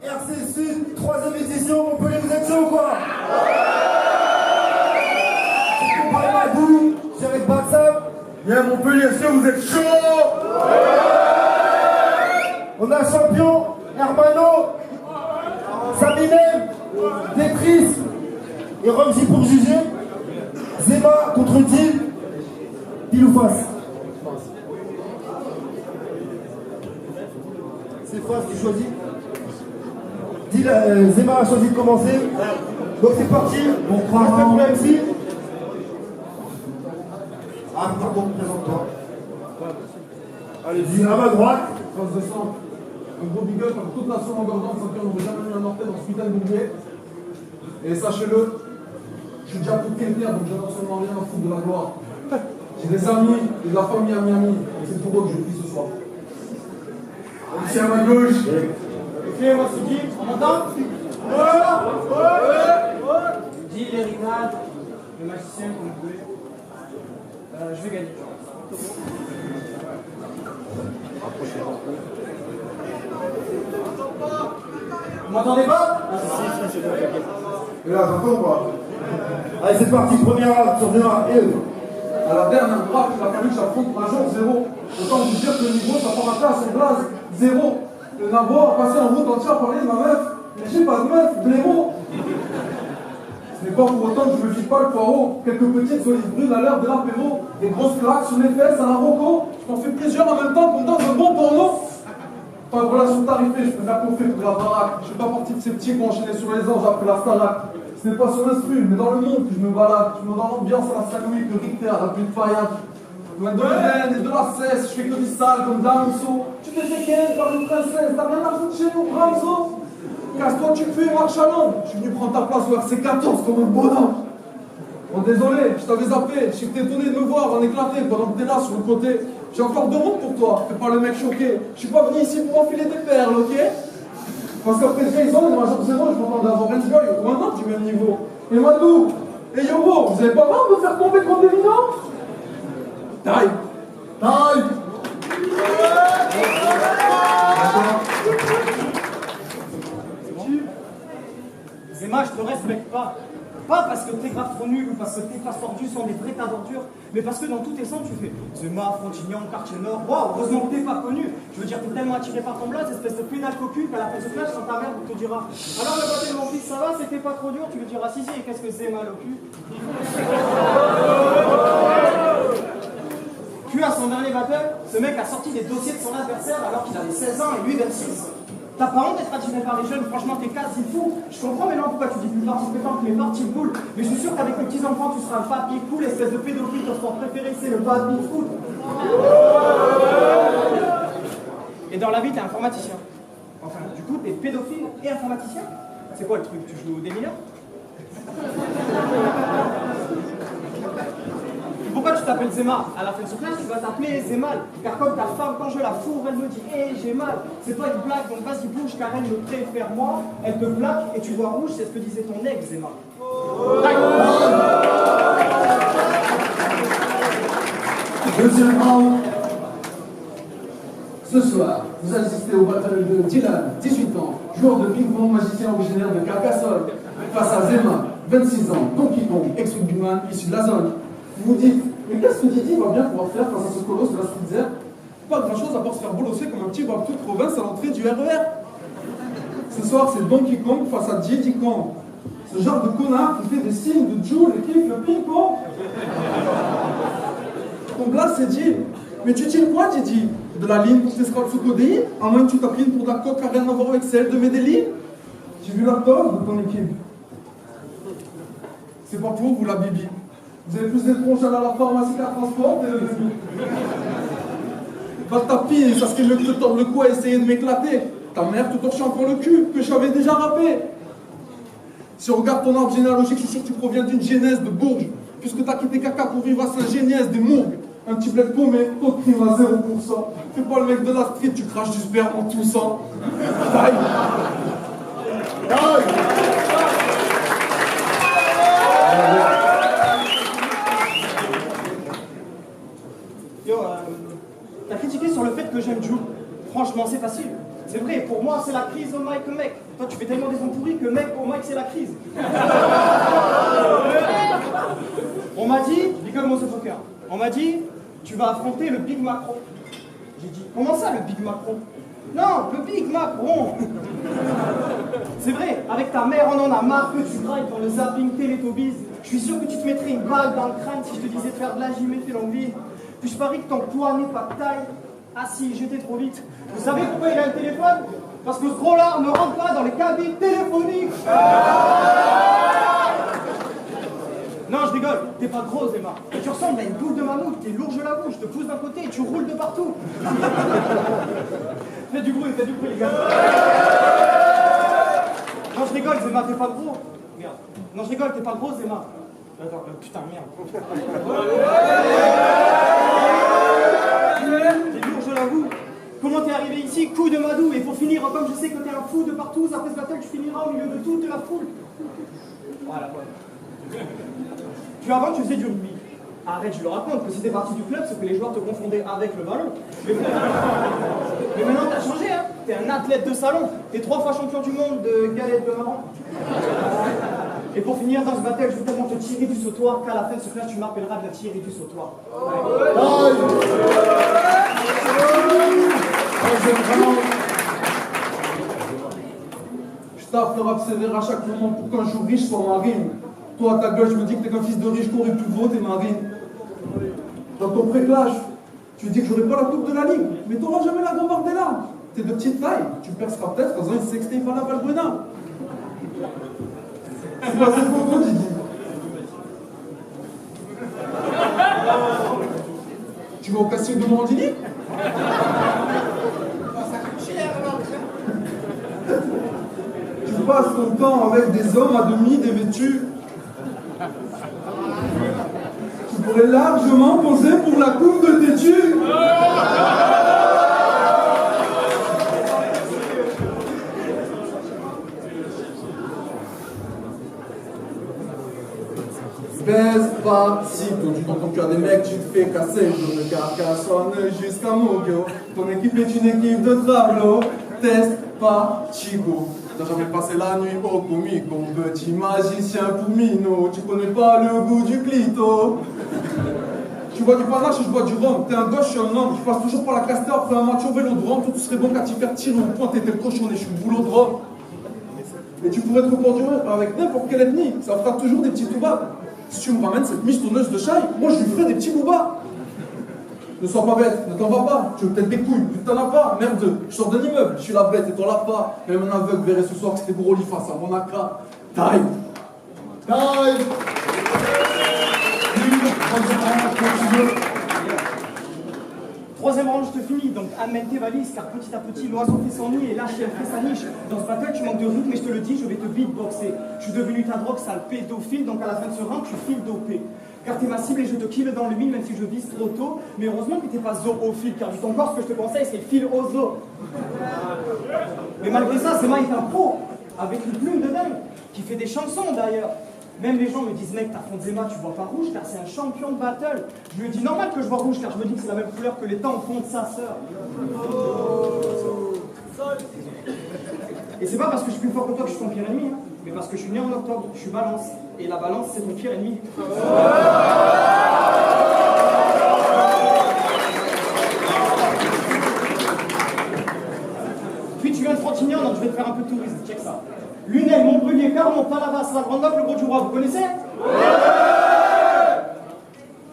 RC Sud, 3e édition, Montpellier, vous êtes chaud ou quoi? C'est comparé à vous, je suis avec Batsam. Bien Montpellier, est-ce que vous êtes chaud? On a champion, Hermano, Saminem, Tetris et Ramji pour juger. Zema contre Dil, pile ou face? C'est face, tu choisis. Dil, Zema a choisi de commencer. Donc c'est parti, bon, respect pour MC. Ah, pardon, présente-toi. Allez, Dil, à ma droite. Face de centre, un gros big up pour toute la somme engordante, sans qu'on n'aurait jamais mis un mortel dans ce putain de bouclier. Et sachez-le, je suis déjà pour quelqu'un, donc j'en ai absolument rien à foutre de la gloire. J'ai des amis et de la famille à Miami, et c'est pour eux que je prie ce soir. Ici à ma gauche. Ok, moi c'est Dil, on m'entend? Dil et Rinald, le magicien comme vous voulez. Je vais gagner. Vous m'entendez pas? Et là, t'entends ou pas? Allez, c'est parti, première round sur Zema. Et eux. À la dernière frappe, il a fallu que j'affronte Major 0. Autant vous dire que le niveau, ça part à terre sur glace 0. Le Nabo a passé en route entière à parler de ma meuf. Mais j'ai pas de meuf, blémo. Ce n'est pas pour autant que je me file pas le poireau. Quelques petites olives brunes à l'heure de l'apéro. Des grosses claques sur les fesses à la roco. Je m'en fais plusieurs en même temps pour me donner un bon porno. Pas de relation tarifée, je préfère qu'on fait pour la baraque. Je fais pas partie de ces petits qui ont enchaîné sur les anges après la Starac. Ce n'est pas sur l'instru, mais dans le monde que je me balade. Je me dans l'ambiance à la Saint-Louis, le Richter, à la pluie de Fayette. Loin de l'Hélène et de la cesse, je fais que du sale comme Damso. Tu t'es fait ken par une princesse, t'as rien à foutre chez nous, Ramso. Casse-toi, tu peux, marche à l'ombre. Je suis venu prendre ta place au RC14 comme un bonhomme. Bon, désolé, je t'avais zappé. Je sais que t'es étonné de me voir en éclaté pendant que t'es là sur le côté. J'ai encore 2 mots pour toi, fais pas le mec choqué. Je suis pas venu ici pour enfiler des perles, ok? Parce qu'après Jason et Major Zero, je m'entends d'avoir Enjoy ou un autre du même niveau. Et Madou, et Yobo, vous avez pas marre de me faire tomber contre des minants? Taille! Taille! Zema, je te respecte pas. Pas parce que t'es grave trop nul ou parce que tes phrases tordues sont des vrais tas d'ordures, mais parce que dans tous tes sens tu fais Zema, Frontignan, Quartier Nord. Waouh, heureusement que t'es pas connu. Je veux dire, t'es tellement attiré par ton blaze, espèce de pénal cocu, qu'à la fin du flash, quand ta mère te dira alors le côté de mon fils, ça va, c'était pas trop dur. Tu lui diras si, et qu'est-ce que c'est mal au cul? Puis à son dernier battle, ce mec a sorti des dossiers de son adversaire alors qu'il avait 16 ans et lui 26. T'as pas honte d'être attiré par les jeunes, franchement t'es quasi fou. Je comprends maintenant pourquoi tu dis plus partie pétanque mais partie cool. Mais je suis sûr qu'avec tes petits enfants tu seras un papy cool, espèce de pédophile, ton sport préféré c'est le baby foot. Et dans la vie t'es informaticien. Enfin, du coup t'es pédophile et informaticien. C'est quoi le truc? Tu joues au démineur? Pourquoi tu t'appelles Zema? À la fin de ce clash, tu vas t'appeler Zemal. Car comme ta femme, quand je la fourre, elle me dit hé, j'ai mal. C'est pas une blague, donc vas-y bouge, car elle me préfère moi. Elle te plaque et tu vois rouge, c'est ce que disait ton ex, Zema. Deuxième round. Ce soir, vous assistez au battle de Dylan, 18 ans, joueur de ping-pong, magicien originaire de Carcassonne, face à Zema, 26 ans, Donkey Kong, ex-rugbyman issu de la zone. Vous vous dites, mais qu'est-ce que Didi va bien pouvoir faire face à ce colosse de la street zère? Pas grand-chose à part se faire bolosser comme un petit Babtou de province à l'entrée du RER. Ce soir, c'est Donkey Kong face à Diddy Kong. Ce genre de connard qui fait des signes de Joule et kiffe le ping-pong. Ton blast, c'est dit. Mais tu tiens quoi, Didi? De la ligne pour tes scrolls sous codéine? À moins que tu t'apprines pour de la coque qui n'a rien à voir avec celle de Medellin? J'ai vu la tôle de ton équipe. C'est pas pour vous, la bibi. Vous avez plus d'étranges à la pharmacie qu'à transport, et le début. Va te taper, ça serait mieux que te tordre le cou à essayer de m'éclater. Ta mère te torchait encore le cul, que j'avais déjà râpé. Si on regarde ton arbre généalogique, je suis sûr que tu proviens d'une genèse de Bourges, puisque t'as quitté caca pour vivre à Saint-Géniès des Mourgues. Un petit bled paumé, taux de crime à 0%. Fais pas le mec de la street, tu craches du sperme en toussant. Taille. Taille. Yo, t'as critiqué sur le fait que j'aime Jules. Franchement, c'est facile. C'est vrai, pour moi, c'est c'est la crise au Mike, mec. Toi, tu fais tellement des sons pourris que, mec, au Mike, c'est la crise. On m'a dit, Big Motherfucker, on m'a dit, tu vas affronter le Big Macron. J'ai dit, comment ça, le Big Macron? Non, le Big Macron. C'est vrai, avec ta mère, on en a marre que tu grailles dans le zapping Télétobies. Je suis sûr que tu te mettrais une balle dans le crâne si je te disais de faire de la gym et de longue vie. Puis je parie que ton poids n'est pas de taille. Ah si, j'étais trop vite. Vous savez pourquoi il a un téléphone? Parce que ce gros-là ne rentre pas dans les cabines téléphoniques. Non, je rigole, t'es pas grosse, Emma. Tu ressembles à une boule de mammouth, t'es lourd, je l'avoue, je te pousse d'un côté et tu roules de partout. Fais du bruit, les gars. Non, je rigole, Emma, t'es pas gros. Merde. Non, je rigole, t'es pas gros, Emma. Attends, putain, merde. T'es lourd, je l'avoue. Comment t'es arrivé ici, coup de madou? Et pour finir, comme je sais que t'es un fou de partout, après ce battle, tu finiras au milieu de toute la foule. Voilà, voilà. Puis avant, tu faisais du rugby. Arrête, je le raconte, que c'était parti du club, c'est que les joueurs te confondaient avec le ballon. Mais maintenant, t'as changé, hein. T'es un athlète de salon. T'es 3 fois champion du monde de galette de marron. Et pour finir dans ce battle, je veux tellement te tirer du sautoir qu'à la fin de ce clash, tu m'appelleras de la tirer du sautoir. Je taffe le rap sévère à chaque moment pour qu'un jour riche soit marine. Toi, ta gueule, je me dis que t'es qu'un fils de riche corruptivo, t'es marine. Dans ton pré-clash, tu dis que j'aurai pas la coupe de la ligue, mais t'auras jamais la Gambardella. T'es de petite taille, tu perceras peut-être en faisant une sextape à la Valbuena. C'est pas assez faux, Didi. Tu vas au casting de Morandini? Tu passes ton temps avec des hommes à demi dévêtus. Tu pourrais largement poser pour la coupe de têtu. Baisse pas, si quand tu t'entends qu'il y a des mecs, tu te fais casser. Je me carcassonne jusqu'à Mogo. Ton équipe est une équipe de tableau. Teste pas, Chico. T'as jamais passé la nuit au comico. Petit magicien pour Mino. Tu connais pas le goût du clito. Tu bois du panache et je bois du rhum. T'es un gauche, je suis un homme. Tu passes toujours par la Castor après un match au vélodrome. Toi, tu serais bon qu'à t'y faire tirer au point. T'étais le cochonnet, je suis le boulot de Rome. Et tu pourrais te reproduire avec n'importe quelle ethnie. Ça fera toujours des petits toubabs. Si tu me ramènes cette mistonneuse de chaille, moi je lui ferai des petits boubas. Ne sois pas bête, ne t'en vas pas. Tu veux peut-être des couilles, vu que t'en as pas. Merde, je sors d'un immeuble, je suis la bête et t'en l'as pas. Même un aveugle verrait ce soir que c'était Broly face à Monaca. Time. Time. Troisième round, je te finis, donc amène tes valises, car petit à petit, l'oiseau fait son nid et là, elle fait sa niche. Dans ce battle, tu manques de rythme, mais je te le dis, je vais te beatboxer. Je suis devenu ta drogue, sale pédophile, donc à la fin de ce round, tu files dopé. Car t'es ma cible et je te kill dans le mille, même si je vise trop tôt. Mais heureusement que t'es pas zoophile, car vu ton corps, ce que je te conseille, c'est file au zoo. Mais malgré ça, c'est Mike un pro, avec une plume de dingue, qui fait des chansons d'ailleurs. Même les gens me disent, mec, t'affrontes Zema, tu vois pas rouge, car c'est un champion de battle. Je lui dis, normal que je vois rouge, car je me dis que c'est la même couleur que les temps font de sa sœur. Et c'est pas parce que je suis plus fort que toi que je suis ton pire ennemi, hein, mais parce que je suis né en octobre, je suis balance. Et la balance, c'est ton pire ennemi. Puis tu viens de Frontignan, donc je vais te faire un peu de tourisme, check ça. Lunel, Montpellier, Carmont, Palavas, la Grande Meuf, le Gros du Roi, vous connaissez? Ouais.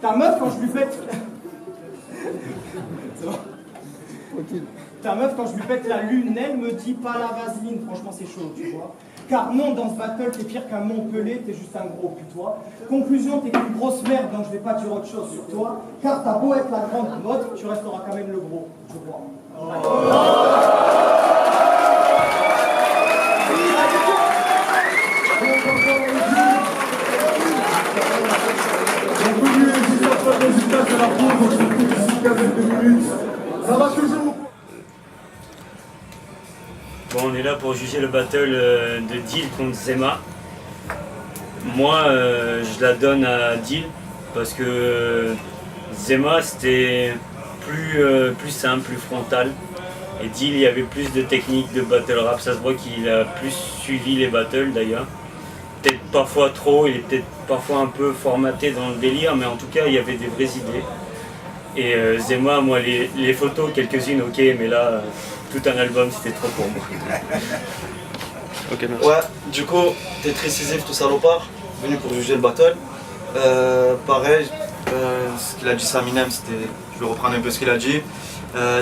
Ta meuf, quand je lui pète... C'est bon. Okay. Ta meuf, quand je lui pète la lune, elle me dit pas la vaseline, franchement c'est chaud, tu vois. Car non, dans ce battle, t'es pire qu'un Montpellier, t'es juste un gros putois. Conclusion, t'es qu'une grosse merde, donc je vais pas dire autre chose sur toi. Car t'as beau être la grande motte, tu resteras quand même le gros, je crois. Résultat de la pause, on se retrouve d'ici 15 minutes. Ça va toujours? Bon, on est là pour juger le battle de Deal contre Zema. Moi, je la donne à Deal parce que Zema c'était plus simple, plus frontal. Et Deal, il y avait plus de techniques de battle rap, ça se voit qu'il a plus suivi les battles d'ailleurs. Peut-être parfois trop, il est peut-être parfois un peu formaté dans le délire, mais en tout cas il y avait des vraies idées. Et Zema, moi les photos, quelques-unes ok, mais là, tout un album c'était trop pour moi. Ok, merci. Ouais, du coup, t'es très décisif, tout salopard, venu pour juger le battle. Pareil, ce qu'il a dit Saminem, je vais reprendre un peu ce qu'il a dit.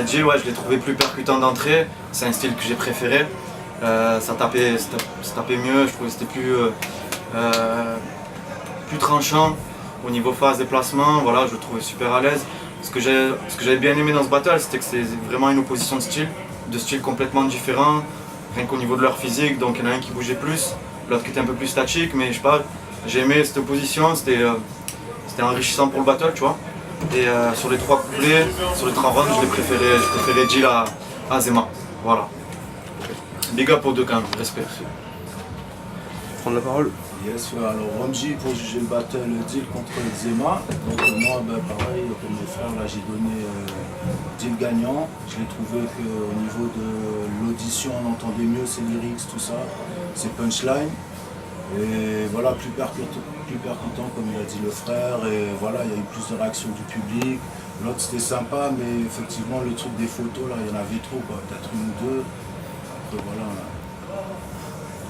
Jill, ouais, je l'ai trouvé plus percutant d'entrée, c'est un style que j'ai préféré. Ça tapait mieux, je trouvais que c'était plus tranchant au niveau phase déplacement, voilà, je le trouvais super à l'aise. Ce que j'avais bien aimé dans ce battle, c'était que c'est vraiment une opposition de style complètement différents, rien qu'au niveau de leur physique, donc il y en a un qui bougeait plus, l'autre qui était un peu plus statique, mais je sais pas, j'ai aimé cette opposition, c'était enrichissant pour le battle, tu vois. Et sur les 3 couplets, sur les 3 rounds, je préférais Jill à Zema, voilà. Big up aux deux quand même, respect. Prendre la parole. Yes, alors Ramji pour juger le battle Deal contre Zema. Donc moi, pareil, comme mes frères, là j'ai donné Deal gagnant. Je l'ai trouvé qu'au niveau de l'audition, on entendait mieux ses lyrics, tout ça, ses punchlines. Et voilà, plus percutant comme il a dit le frère. Et voilà, il y a eu plus de réactions du public. L'autre c'était sympa, mais effectivement le truc des photos, là, il y en avait trop, peut-être une ou deux. Après voilà.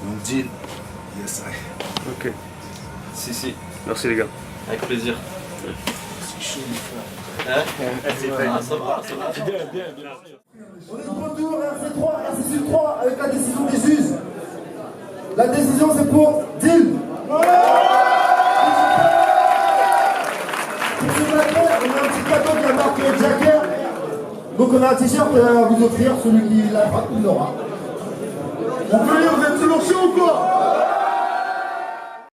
Donc Deal. Yes, ok. Si. Merci les gars. Avec plaisir. C'est chaud, mon frère. Ça va. On est de retour, RC3, RC3 avec la décision des juges. La décision c'est pour Deal. Pour ce matin, on a un petit cadeau de la marque Jacker. Donc on a un t-shirt à vous offrir, celui qui l'a il l'aura. On peut lui ouvrir.